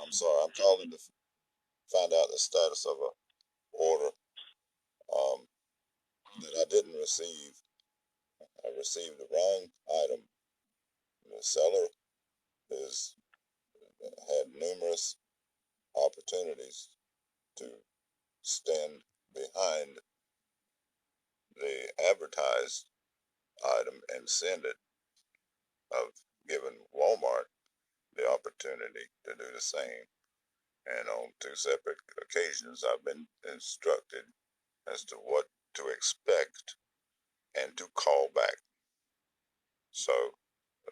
I'm sorry. I'm calling to find out the status of a order um, that I didn't receive. I received the wrong item. The seller has had numerous opportunities to stand behind the advertised item and send it. I've given Walmart the opportunity to do the same, and on two separate occasions, I've been instructed as to what to expect and to call back. So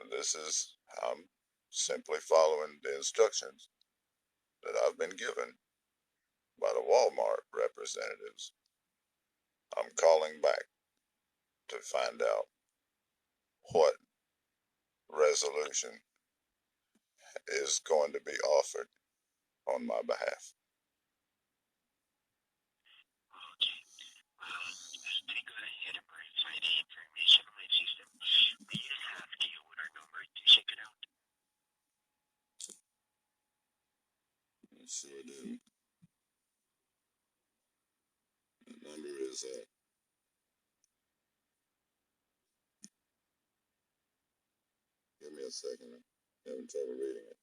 this is, I'm simply following the instructions that I've been given by the Walmart representatives. I'm calling back to find out what resolution is going to be offered on my behalf. Okay. Just take a ahead and verify the information on my system. Do you have the order number to check it out? I sure do. The number is, give me a second. I'm having trouble reading it.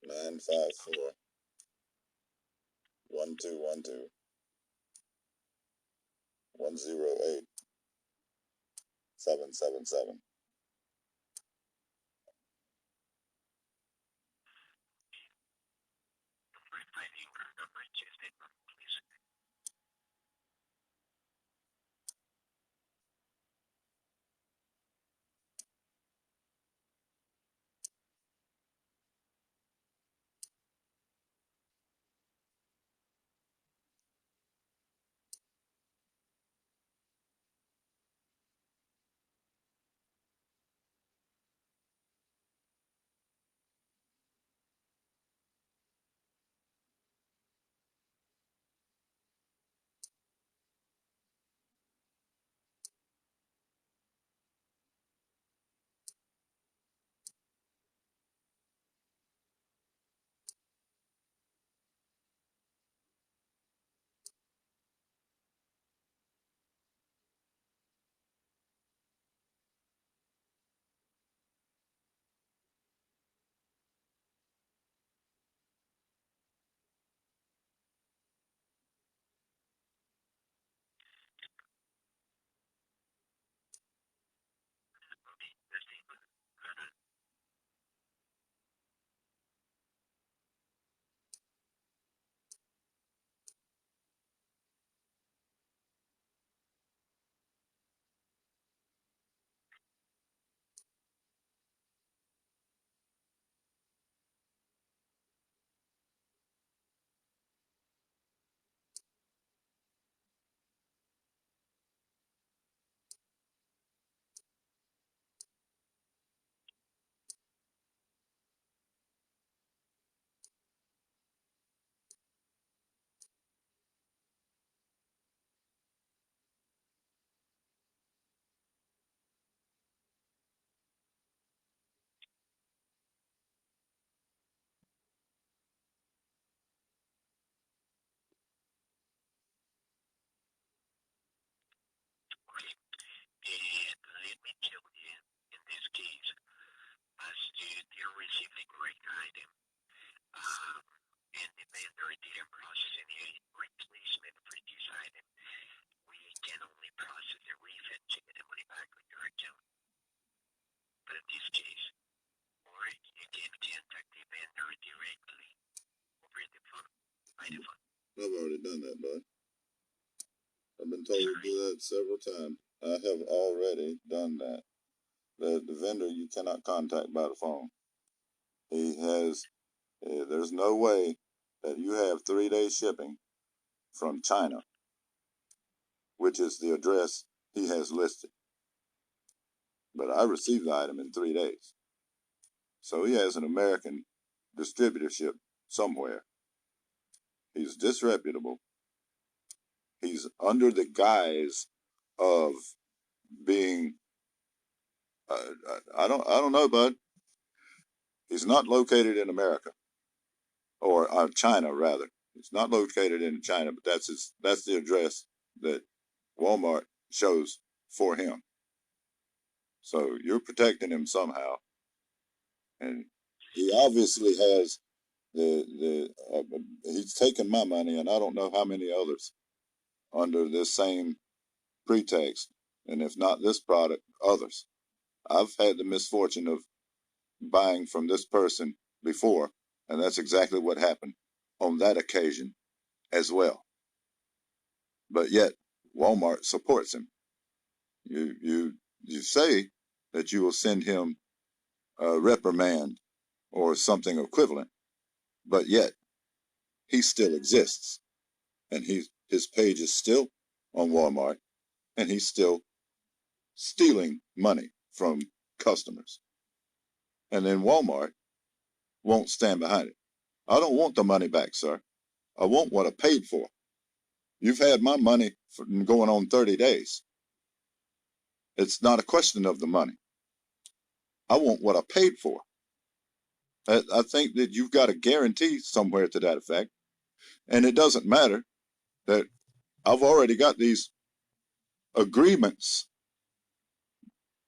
954 1212 108 777. Verify the order number to state number, please. Okay, testing. Okay. And let me tell you, in this case, as you didn't receive the correct item, um, and the vendor didn't process any replacement for this item, we can only process the refund to get the money back on your account. But in this case, or you can contact the vendor directly over the phone, by the phone. I've already done that, bud. I've been told to do that several times. I have already done that. The vendor you cannot contact by the phone. He has, there's no way that you have 3-day shipping from China, which is the address he has listed. But I received the item in 3 days. So he has an American distributorship somewhere. He's disreputable. He's under the guise of being, I don't know, bud. He's not located in America, or China rather. He's not located in China, but that's the address that Walmart shows for him. So you're protecting him somehow, and he obviously has he's taken my money, and I don't know how many others under this same pretext, and if not this product, others. I've had the misfortune of buying from this person before, and that's exactly what happened on that occasion as well. But yet, Walmart supports him. You say that you will send him a reprimand or something equivalent, but yet he still exists, and his page is still on Walmart, and he's still stealing money from customers. And then Walmart won't stand behind it. I don't want the money back, sir. I want what I paid for. You've had my money for going on 30 days. It's not a question of the money. I want what I paid for. I think that you've got a guarantee somewhere to that effect. And it doesn't matter that I've already got these agreements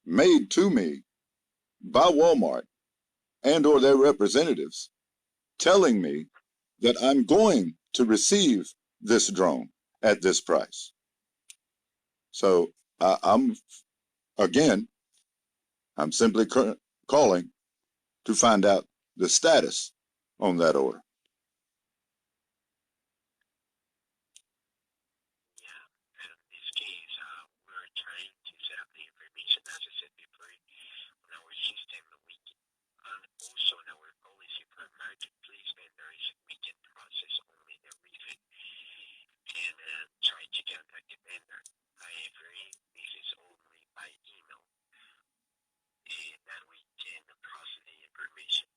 made to me by Walmart and or their representatives telling me that I'm going to receive this drone at this price. So I'm simply calling to find out the status on that order. Yeah, in this case, we're trying to set up the information, as I said before, on our system. And also in our policy for marketplace vendors, we can process only the refund and try to contact the vendor. However, this is only by email that we can process the information.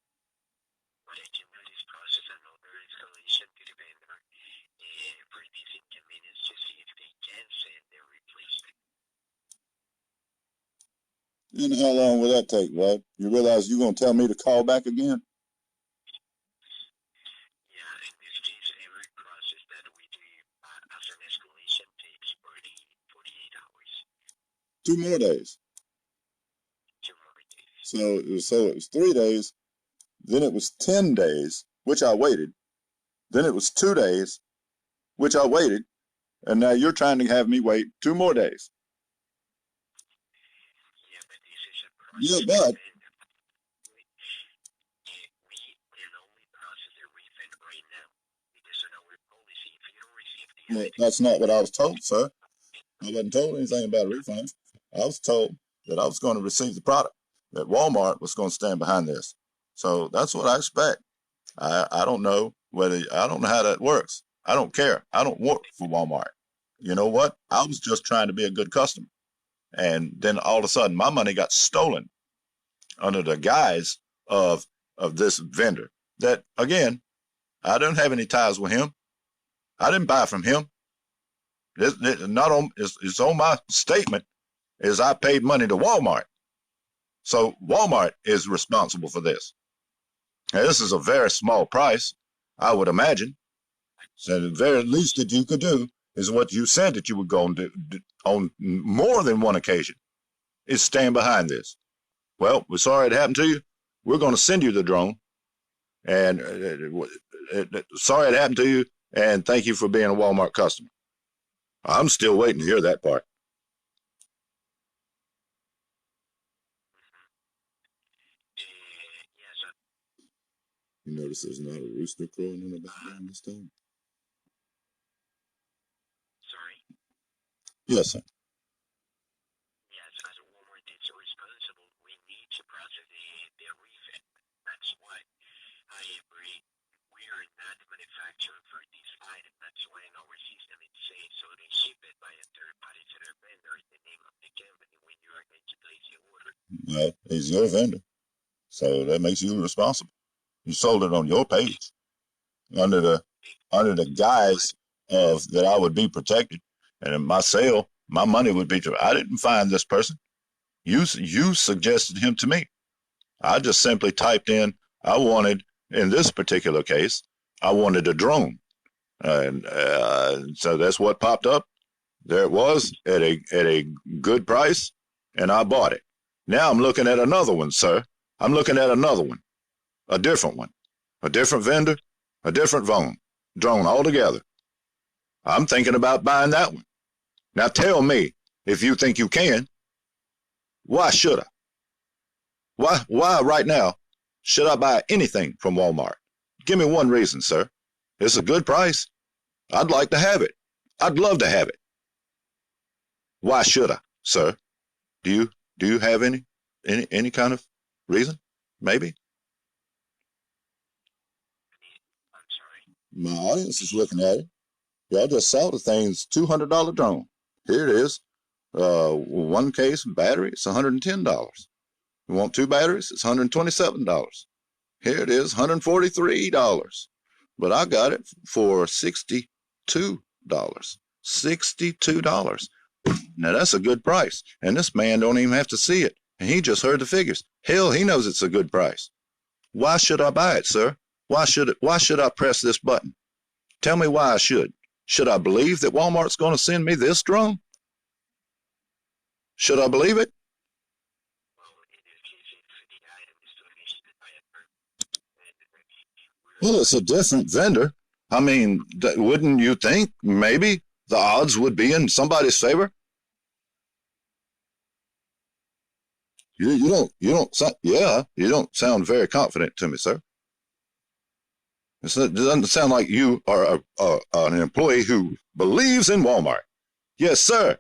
What I can do is process another escalation to the vendor for this inconvenience to see if they can send their replacement. And how long will that take, Vlad? You realize you're going to tell me to call back again? Yeah, in this case, every process that we do as an escalation takes 48 hours. 2 more days. 2 more days. So it was 3 days. Then it was 10 days, which I waited. Then it was 2 days, which I waited. And now you're trying to have me wait 2 more days. Yeah, but this is a process. Yeah, but we can only process the refund right now because of our policy. If you don't receive the well, that's not what I was told, sir. I wasn't told anything about a refund. I was told that I was going to receive the product, that Walmart was going to stand behind this. So that's what I expect. I don't know I don't know how that works. I don't care. I don't work for Walmart. You know what? I was just trying to be a good customer. And then all of a sudden my money got stolen under the guise of this vendor that, again, I don't have any ties with him. I didn't buy from him. It's on my statement is I paid money to Walmart. So Walmart is responsible for this. Now, this is a very small price, I would imagine. So the very least that you could do is what you said that you would go and do on more than one occasion, is stand behind this. Well, we're sorry it happened to you. We're going to send you the drone. And sorry it happened to you. And thank you for being a Walmart customer. I'm still waiting to hear that part. You notice there's not a rooster crowing in the background this time? Sorry? Yes, sir. Yes, as a Walmart is responsible, we need to process the refund. That's why I agree. We are not manufacturer for this item. That's why in our system it says so they ship it by a third party to their vendor in the name of the company when you are going to place the order. Well, he's your vendor. So that makes you responsible. You sold it on your page under the guise of that I would be protected, and in my sale, my money would be. I didn't find this person. You suggested him to me. I just simply typed in I wanted, in this particular case, I wanted a drone. And so that's what popped up. There it was at a good price, and I bought it. Now I'm looking at another one, sir. I'm looking at another one, a different one, a different vendor, a different drone altogether. I'm thinking about buying that one. Now tell me, if you think you can, why should I? Why right now should I buy anything from Walmart? Give me one reason, sir. It's a good price. I'd like to have it. I'd love to have it. Why should I, sir? Do you have any kind of reason? Maybe. I'm sorry. My audience is looking at it. Y'all just saw the thing's $200 drone. Here it is. One case battery, it's $110. You want two batteries? It's $127. Here it is, $143. But I got it for $62. $62. Now that's a good price. And this man don't even have to see it. And he just heard the figures. Hell, he knows it's a good price. Why should I buy it, sir? Why should I press this button? Tell me why I should. Should I believe that Walmart's going to send me this drone? Should I believe it? Well, it's a different vendor. I mean, wouldn't you think maybe the odds would be in somebody's favor? You don't sound very confident to me, sir. It doesn't sound like you are an employee who believes in Walmart. Yes, sir.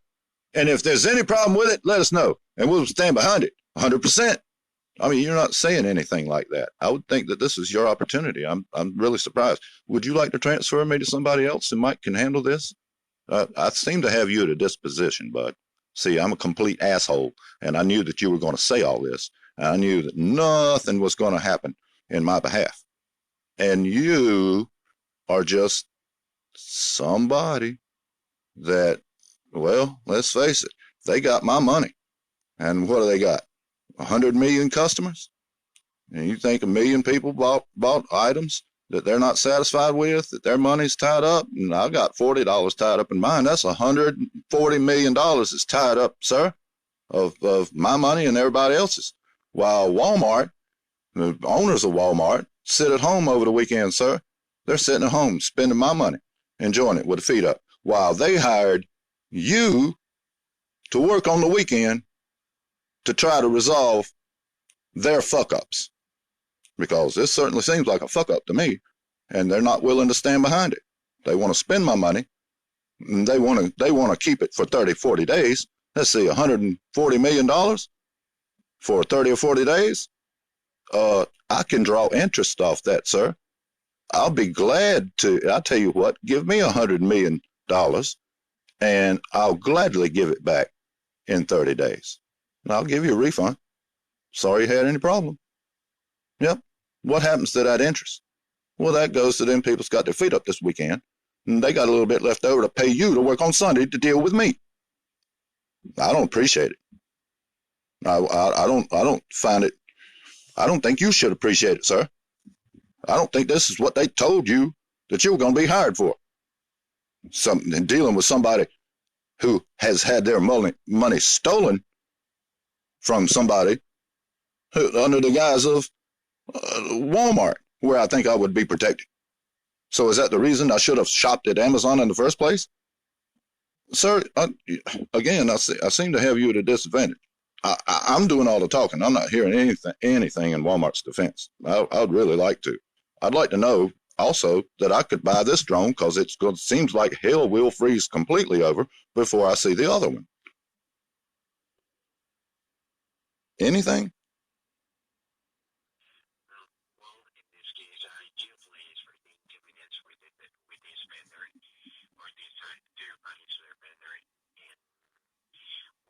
And if there's any problem with it, let us know, and we'll stand behind it 100%. I mean, you're not saying anything like that. I would think that this is your opportunity. I'm really surprised. Would you like to transfer me to somebody else who might can handle this? I seem to have you at a disposition, but see, I'm a complete asshole, and I knew that you were going to say all this. I knew that nothing was going to happen in my behalf, and you are just somebody that, well, let's face it, they got my money, and what do they got? 100 million customers, and you think a million people bought items that they're not satisfied with, that their money's tied up, and I got $40 tied up in mine. That's $140 million that's tied up, sir, of my money and everybody else's. While Walmart, the owners of Walmart, sit at home over the weekend, sir. They're sitting at home spending my money, enjoying it with the feet up, while they hired you to work on the weekend to try to resolve their fuck ups. Because this certainly seems like a fuck up to me, and they're not willing to stand behind it. They want to spend my money, and they want to keep it for 30, 40 days. Let's see, $140 million for 30 or 40 days. I can draw interest off that, sir. I'll be glad to. I tell you what, give me $100 million, and I'll gladly give it back in 30 days. And I'll give you a refund. Sorry you had any problem. Yep. What happens to that interest? Well, that goes to them people's got their feet up this weekend, and they got a little bit left over to pay you to work on Sunday to deal with me. I don't appreciate it. I don't find it. I don't think you should appreciate it, sir. I don't think this is what they told you that you were going to be hired for. Something dealing with somebody who has had their money stolen from somebody who, under the guise of Walmart, where I think I would be protected. So is that the reason I should have shopped at Amazon in the first place? Sir, again, I seem to have you at a disadvantage. I'm doing all the talking. I'm not hearing anything in Walmart's defense. I'd really like to. I'd like to know also that I could buy this drone because it seems like hell will freeze completely over before I see the other one. Anything? Well, in this case, I do please for the inconvenience with this vendor or this third party vendor, and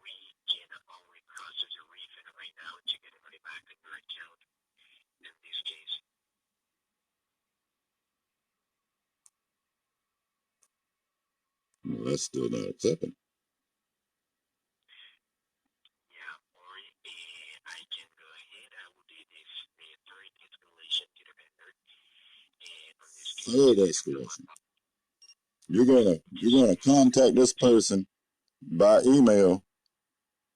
we can only process a refund right now to get the money back in your account. In this case, Well, that's still not accepting. yeah, or I can go ahead. I will do this the third escalation third escalation. You're gonna contact this person by email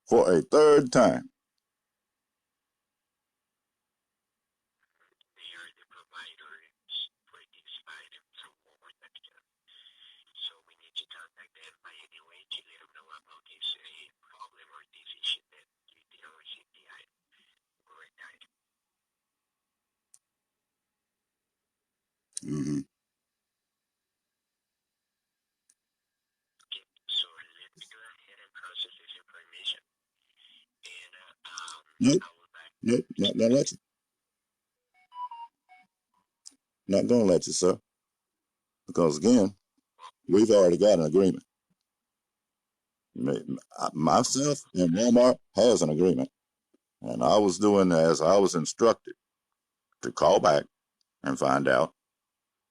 for a third time. They are the providers for these items from Walmart. So we need to contact them by any way to let them know about this problem or this issue that you didn't receive the item, correct item. Mm-hmm. Okay, so let me go ahead and process this information. And Nope, I will back. nope, not gonna let you. Not gonna let you, sir. Because again, we've already got an agreement. Myself and Walmart has an agreement, and I was doing as I was instructed to call back and find out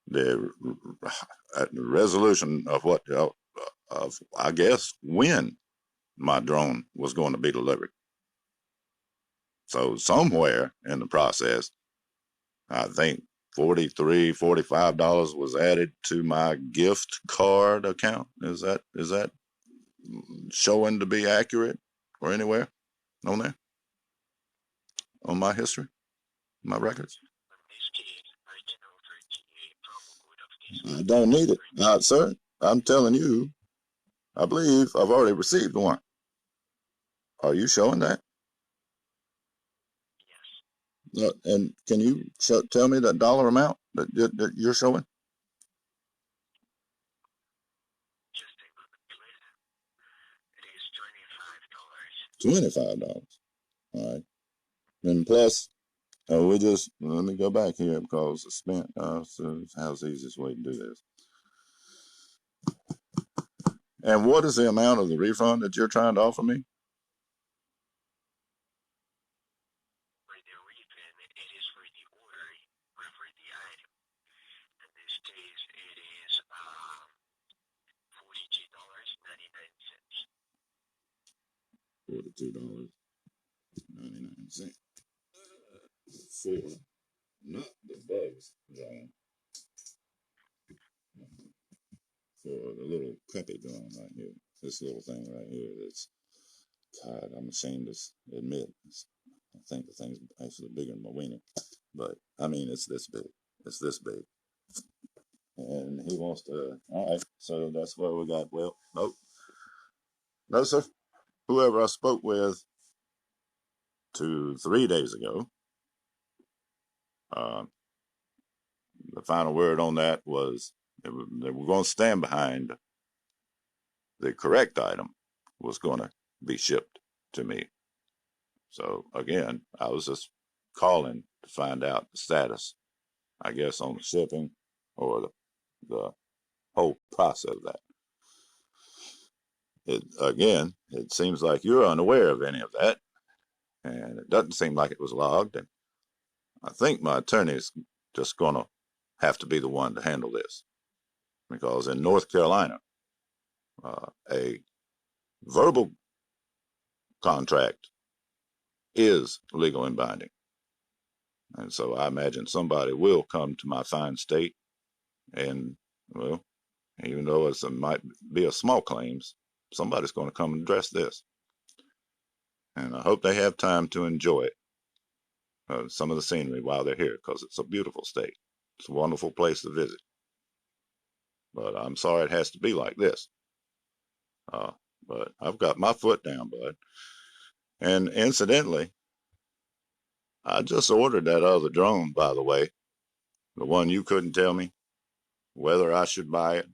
the resolution of what of I guess when my drone was going to be delivered. So somewhere in the process, I think $45 was added to my gift card account. Is that showing to be accurate or anywhere on there on my history, my records? In this case, I can offer the promo code of this I one. don't need it, sir. I'm telling you, I believe I've already received one. Are you showing that? Yes. And can you tell me that dollar amount that you're showing? Just a moment, please. It is $25. $25. All right. And plus, we just let me go back here because it's spent. So how's the easiest way to do this? And what is the amount of the refund that you're trying to offer me? For the refund, it is for the order or for the item. In this case, it is $42.99. $42.99 for not the bugs, John, for the little crappy drone right here. This little thing right here. That's God. I'm ashamed to admit. I think the thing's actually bigger than my wiener, but I mean it's this big. It's this big. And he wants to. All right, so that's what we got. Well, nope, no, sir. Whoever I spoke with 3 days ago, uh, the final word on that was they were going to stand behind the correct item was going to be shipped to me. So again, I was just calling to find out the status, I guess, on the shipping or the whole process of that. It seems like you're unaware of any of that, and it doesn't seem like it was logged. And I think my attorney is just going to have to be the one to handle this because in North Carolina, a verbal contract is legal and binding. And so I imagine somebody will come to my fine state and, well, even though it might be a small claims, somebody's going to come and address this. And I hope they have time to enjoy it, some of the scenery while they're here, because it's a beautiful state. It's a wonderful place to visit. But I'm sorry it has to be like this. But I've got my foot down, bud. And incidentally, I just ordered that other drone, by the way, the one you couldn't tell me whether I should buy it,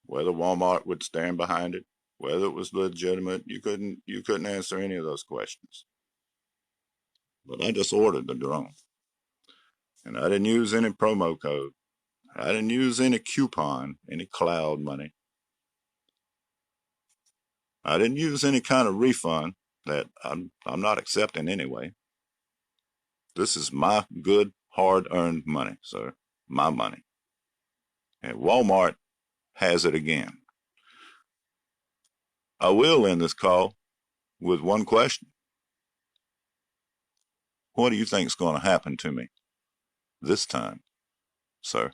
whether Walmart would stand behind it, whether it was legitimate. You couldn't answer any of those questions. But I just ordered the drone. And I didn't use any promo code. I didn't use any coupon, any cloud money. I didn't use any kind of refund that I'm not accepting anyway. This is my good, hard-earned money, sir. My money. And Walmart has it again. I will end this call with one question. What do you think is going to happen to me this time, sir?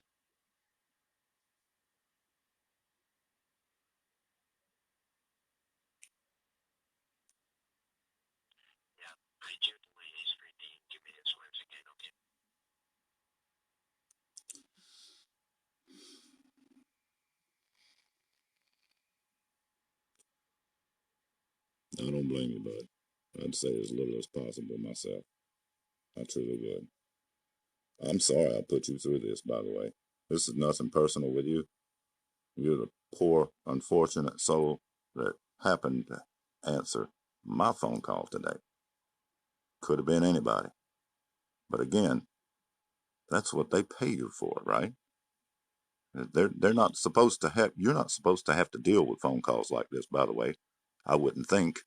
I don't blame you, bud. I'd say as little as possible myself. I truly would. I'm sorry I put you through this, by the way. This is nothing personal with you. You're the poor, unfortunate soul that happened to answer my phone call today. Could have been anybody. But again, that's what they pay you for, right? They're not supposed to have. You're not supposed to have to deal with phone calls like this. By the way, I wouldn't think.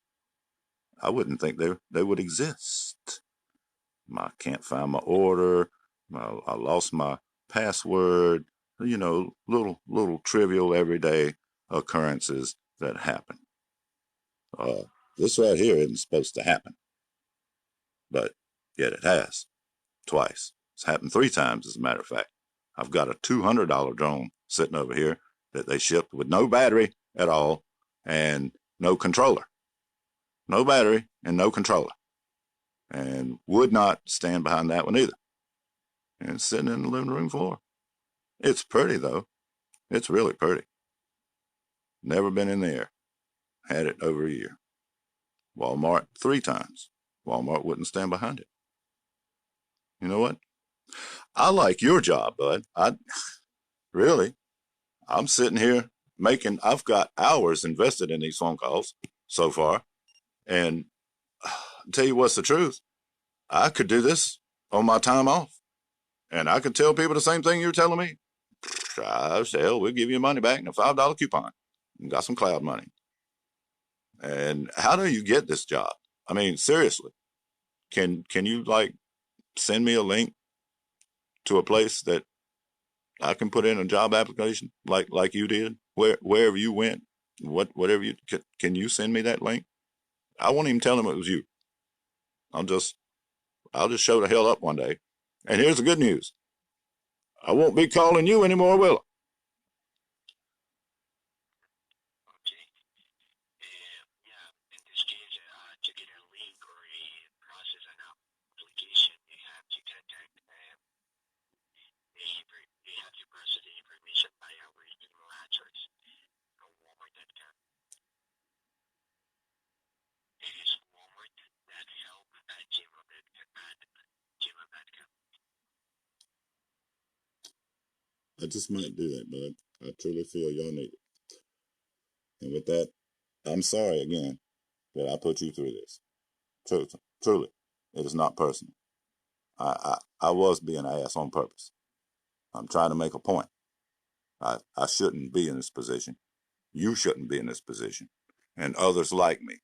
I wouldn't think they would exist. I can't find my order. I lost my password. You know, little trivial everyday occurrences that happen. This right here isn't supposed to happen, but yet it has twice. It's happened 3 times, as a matter of fact. I've got a $200 drone sitting over here that they shipped with no battery at all and no controller. No battery and no controller. And would not stand behind that one either. And it's sitting in the living room floor. It's pretty, though. It's really pretty. Never been in the air. Had it over a year. Walmart 3 times. Walmart wouldn't stand behind it. You know what? I like your job, bud. Really, I'm sitting here I've got hours invested in these phone calls so far. And I'll tell you what's the truth. I could do this on my time off. And I could tell people the same thing you're telling me. Hell, we'll give you money back in a $5 coupon. You got some cloud money. And how do you get this job? I mean, seriously, can you like send me a link to a place that I can put in a job application like you did, wherever you went, whatever you can you send me that link? I won't even tell them it was you. I'll just show the hell up one day. And here's the good news: I won't be calling you anymore, will I? Okay. Yeah, in this case, to get a link or a process an application, you have to contact you have to process the information by our email address on Walmart.com. It is Walmart.help@gmail.com. I just might do that, bud. I truly feel y'all need it. And with that, I'm sorry again that I put you through this. Truly, it is not personal. I was being an ass on purpose. I'm trying to make a point. I shouldn't be in this position. You shouldn't be in this position. And others like me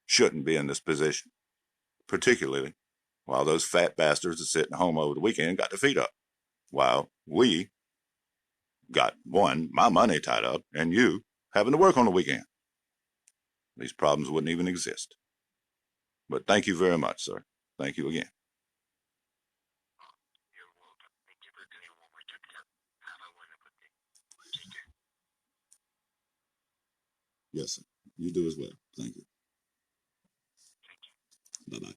shouldn't be in this position, particularly while those fat bastards are sitting home over the weekend got their feet up, while we got, one, my money tied up, and you having to work on the weekend. These problems wouldn't even exist. But thank you very much, sir. Thank you again. You're welcome. Thank you for calling Walmart.com. Have a wonderful day. Take care. Yes, sir. You do as well. Thank you. Thank you. Bye-bye. I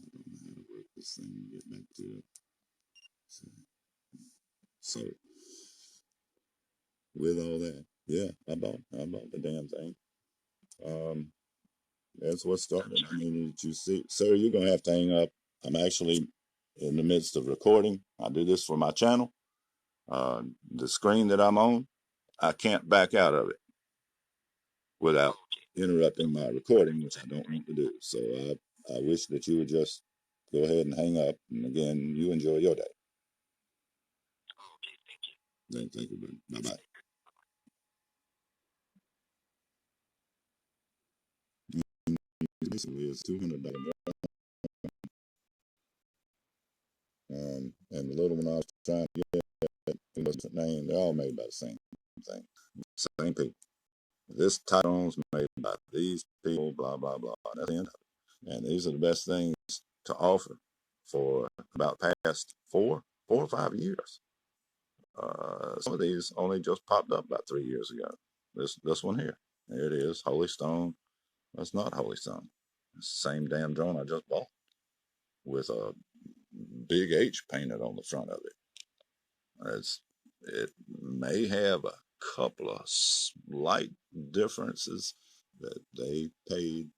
don't know how to work this thing and get back to it. So with all that, yeah, I bought the damn thing. That's what started. I mean, you see, sir, you're gonna have to hang up. I'm actually in the midst of recording. I do this for my channel. The screen that I'm on, I can't back out of it without interrupting my recording, which I don't want to do. So I wish that you would just go ahead and hang up. And again, you enjoy your day. Okay, thank you. Thank you. Bye bye. Basically, it's $200. And the little one I was trying to get, it wasn't named. They're all made by the same thing, same people. This title's made by these people, blah blah blah. That's the end of it. And these are the best things to offer for about past 4 or 5 years. Some of these only just popped up about 3 years ago. This one here, there it is, Holy Stone. That's not Holy Stone. It's the same damn drone I just bought with a big H painted on the front of it. It may have a couple of slight differences that they paid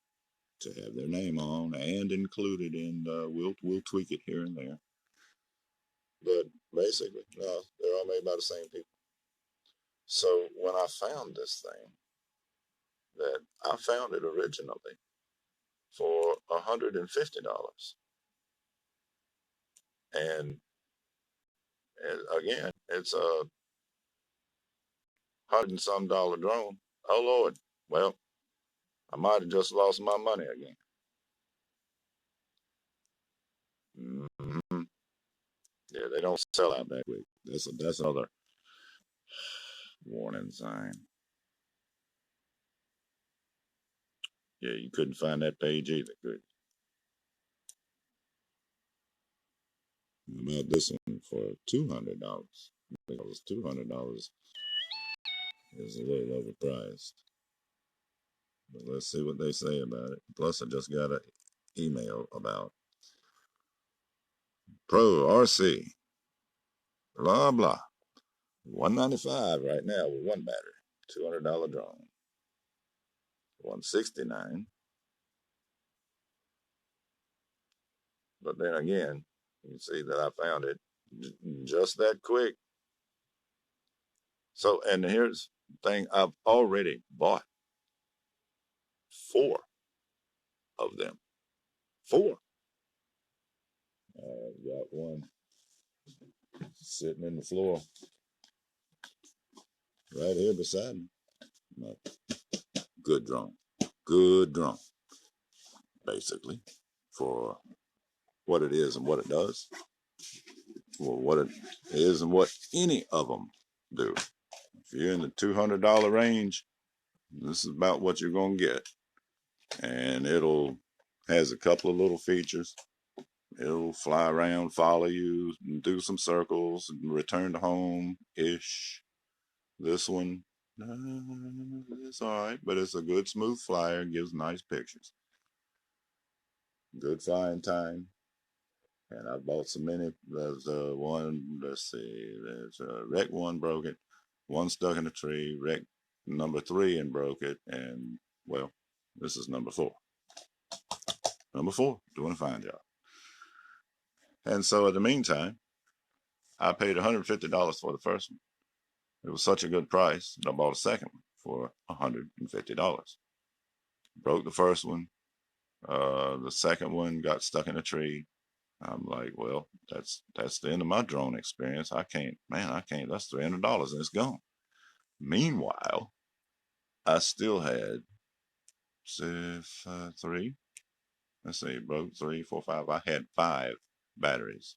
to have their name on and included in. We'll tweak it here and there, but basically, no, they're all made by the same people. So when I found this thing, that I found it originally for $150, and again, it's a $100 and some drone. Oh Lord! Well, I might have just lost my money again. Mm-hmm. Yeah, they don't sell out that quick. That's another warning sign. Yeah, you couldn't find that page either, could you? About this one for $200. Because $200 is a little overpriced. But let's see what they say about it. Plus, I just got an email about Pro RC, blah blah. $195 right now with one battery. $200 drone. $169. But then again, you see that I found it just that quick. So, and here's the thing: I've already bought 4 of them. 4. I've got one sitting in the floor right here beside me. Good drone. Good drone. Basically, for what it is and what it does. For what it is and what any of them do. If you're in the $200 range, this is about what you're going to get. And it'll has a couple of little features. It'll fly around, follow you, do some circles, and return to home-ish. This one, it's all right, but it's a good smooth flyer, gives nice pictures. Good flying time. And I bought so many. There's one, let's see, there's wreck 1 broke it, 1 stuck in a tree, wreck number 3 and broke it, and well, this is number 4. Number 4, doing a fine job. And so in the meantime, I paid $150 for the first one. It was such a good price that I bought a second one for $150. Broke the first one. The second one got stuck in a tree. I'm like, well, that's the end of my drone experience. I can't. That's $300 and it's gone. Meanwhile, I still had 3. Let's see, broke 3, 4, 5. I had 5 batteries,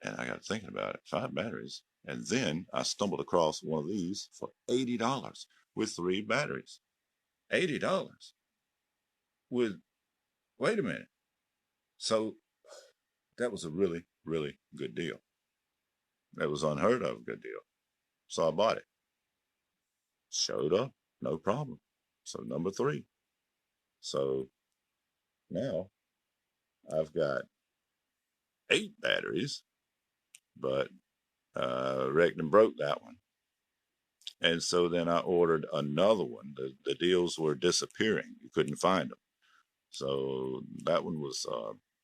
and I got thinking about it. 5 batteries, and then I stumbled across one of these for $80 with 3 batteries. $80 with. Wait a minute. So that was a really, really good deal. That was unheard of good deal. So I bought it. Showed up, no problem. So number 3. So now I've got 8 batteries, but wrecked and broke that one. And so then I ordered another one. The deals were disappearing. You couldn't find them. So that one was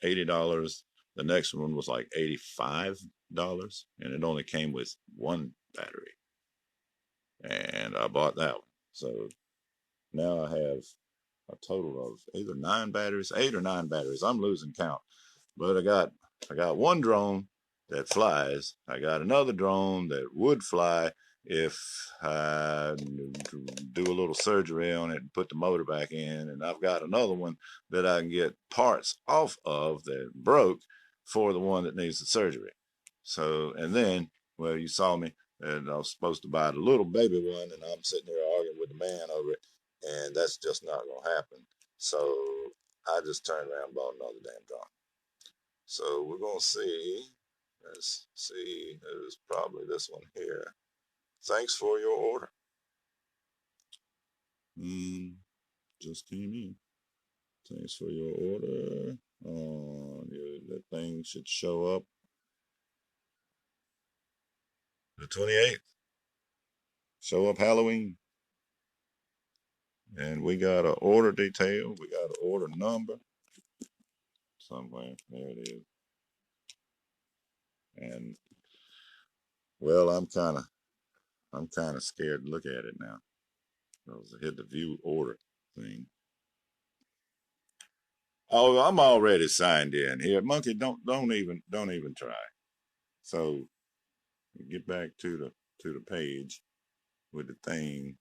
$80. The next one was like $85, and it only came with 1 battery. And I bought that one. So now I have a total of either 9 batteries, 8 or 9 batteries. I'm losing count. But I got 1 drone that flies. I got another drone that would fly if I do a little surgery on it and put the motor back in. And I've got another one that I can get parts off of that broke for the one that needs the surgery. So, and then, well, you saw me, and I was supposed to buy the little baby one, and I'm sitting here arguing with the man over it, and that's just not going to happen. So I just turned around and bought another damn drone. So we're going to see. Let's see. It was probably this one here. Thanks for your order. Just came in. Thanks for your order. That thing should show up the 28th. show up Halloween. And we got an order detail. We got an order number somewhere. There it is. And well, I'm kind of scared to look at it now. Because I hit the view order thing. Oh, I'm already signed in here. Monkey, don't even try. So get back to the page with the thing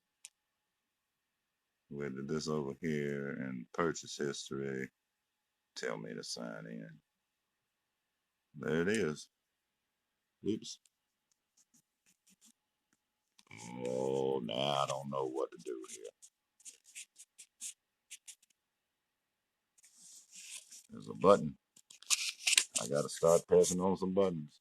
with this over here and purchase history. Tell me to sign in. There it is. Oops. Oh, now I don't know what to do here. There's a button. I gotta start pressing on some buttons.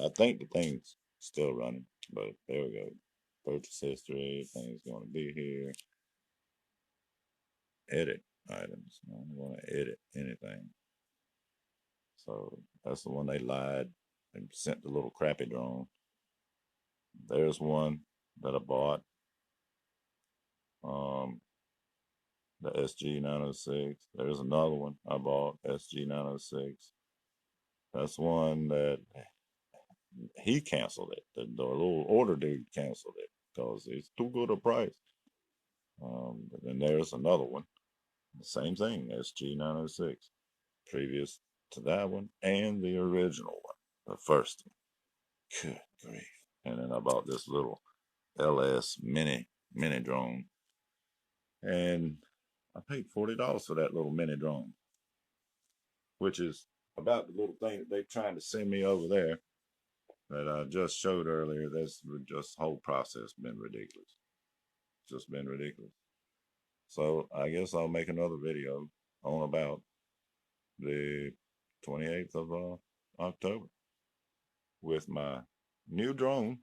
I think the thing's still running, but there we go. Purchase history, thing's gonna be here. Edit items. I don't want to edit anything. So that's the one they lied. They sent the little crappy drone. There's one that I bought. The SG906. There's another one I bought, SG906. That's one that he canceled it. The little order dude canceled it because it's too good a price. But then there's another one, the same thing, SG906, previous to that one and the original one, the first one. Good grief! And then I bought this little LS mini drone, and I paid $40 for that little mini drone, which is about the little thing that they're trying to send me over there that I just showed earlier. That's just whole process been ridiculous. Just been ridiculous. So I guess I'll make another video on about the 28th of October with my new drone,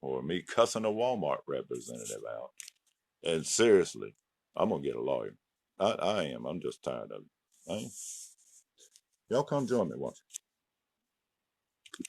or me cussing a Walmart representative out. And seriously, I'm gonna get a lawyer. I am. I'm just tired of it. Y'all come join me once.